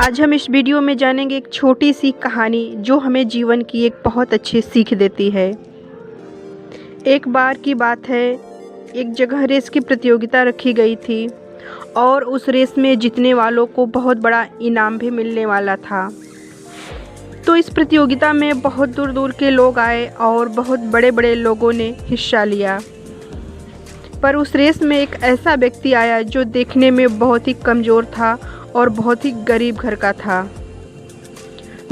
आज हम इस वीडियो में जानेंगे एक छोटी सी कहानी जो हमें जीवन की एक बहुत अच्छी सीख देती है। एक बार की बात है, एक जगह रेस की प्रतियोगिता रखी गई थी और उस रेस में जीतने वालों को बहुत बड़ा इनाम भी मिलने वाला था। तो इस प्रतियोगिता में बहुत दूर दूर के लोग आए और बहुत बड़े बड़े लोगों ने हिस्सा लिया। पर उस रेस में एक ऐसा व्यक्ति आया जो देखने में बहुत ही कमज़ोर था और बहुत ही गरीब घर का था।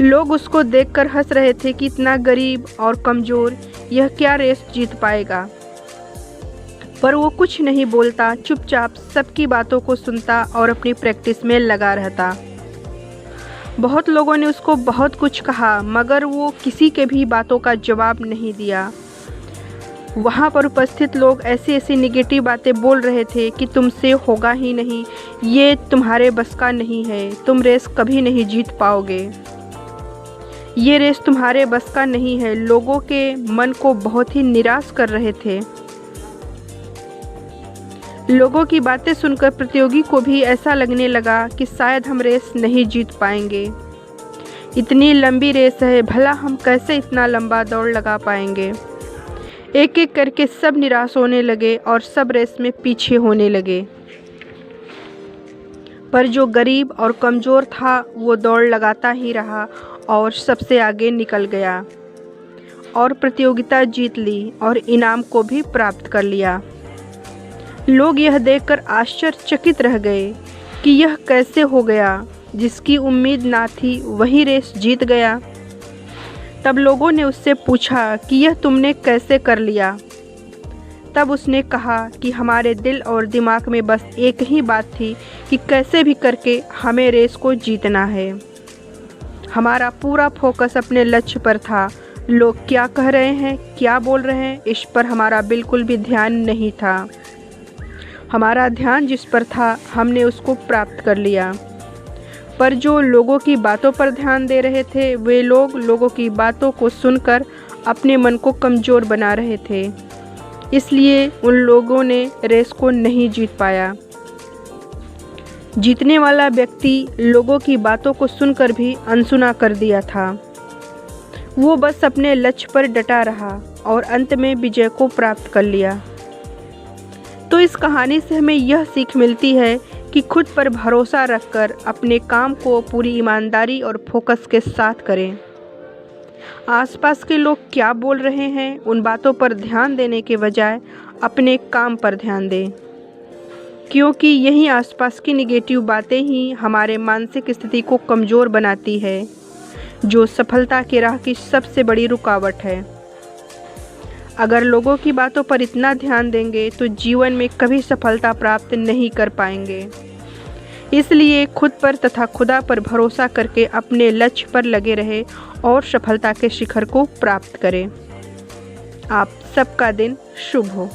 लोग उसको देखकर हंस रहे थे कि इतना गरीब और कमज़ोर यह क्या रेस जीत पाएगा। पर वो कुछ नहीं बोलता, चुपचाप सबकी बातों को सुनता और अपनी प्रैक्टिस में लगा रहता। बहुत लोगों ने उसको बहुत कुछ कहा, मगर वो किसी के भी बातों का जवाब नहीं दिया। वहाँ पर उपस्थित लोग ऐसी ऐसी निगेटिव बातें बोल रहे थे कि तुमसे होगा ही नहीं, ये तुम्हारे बस का नहीं है, तुम रेस कभी नहीं जीत पाओगे, ये रेस तुम्हारे बस का नहीं है। लोगों के मन को बहुत ही निराश कर रहे थे। लोगों की बातें सुनकर प्रतियोगी को भी ऐसा लगने लगा कि शायद हम रेस नहीं जीत पाएंगे। इतनी लंबी रेस है, भला हम कैसे इतना लंबा दौड़ लगा पाएंगे। एक एक करके सब निराश होने लगे और सब रेस में पीछे होने लगे। पर जो गरीब और कमज़ोर था वो दौड़ लगाता ही रहा और सबसे आगे निकल गया और प्रतियोगिता जीत ली और इनाम को भी प्राप्त कर लिया। लोग यह देखकर आश्चर्यचकित रह गए कि यह कैसे हो गया, जिसकी उम्मीद ना थी वही रेस जीत गया। तब लोगों ने उससे पूछा कि यह तुमने कैसे कर लिया। तब उसने कहा कि हमारे दिल और दिमाग में बस एक ही बात थी कि कैसे भी करके हमें रेस को जीतना है। हमारा पूरा फोकस अपने लक्ष्य पर था। लोग क्या कह रहे हैं, क्या बोल रहे हैं, इस पर हमारा बिल्कुल भी ध्यान नहीं था। हमारा ध्यान जिस पर था हमने उसको प्राप्त कर लिया। पर जो लोगों की बातों पर ध्यान दे रहे थे वे लोग लोगों की बातों को सुनकर अपने मन को कमज़ोर बना रहे थे, इसलिए उन लोगों ने रेस को नहीं जीत पाया। जीतने वाला व्यक्ति लोगों की बातों को सुनकर भी अनसुना कर दिया था। वो बस अपने लक्ष्य पर डटा रहा और अंत में विजय को प्राप्त कर लिया। तो इस कहानी से हमें यह सीख मिलती है कि खुद पर भरोसा रखकर अपने काम को पूरी ईमानदारी और फोकस के साथ करें। आसपास के लोग क्या बोल रहे हैं उन बातों पर ध्यान देने के बजाय अपने काम पर ध्यान दें, क्योंकि यही आसपास की निगेटिव बातें ही हमारे मानसिक स्थिति को कमज़ोर बनाती है, जो सफलता की राह की सबसे बड़ी रुकावट है। अगर लोगों की बातों पर इतना ध्यान देंगे तो जीवन में कभी सफलता प्राप्त नहीं कर पाएंगे। इसलिए खुद पर तथा खुदा पर भरोसा करके अपने लक्ष्य पर लगे रहे और सफलता के शिखर को प्राप्त करें। आप सबका दिन शुभ हो।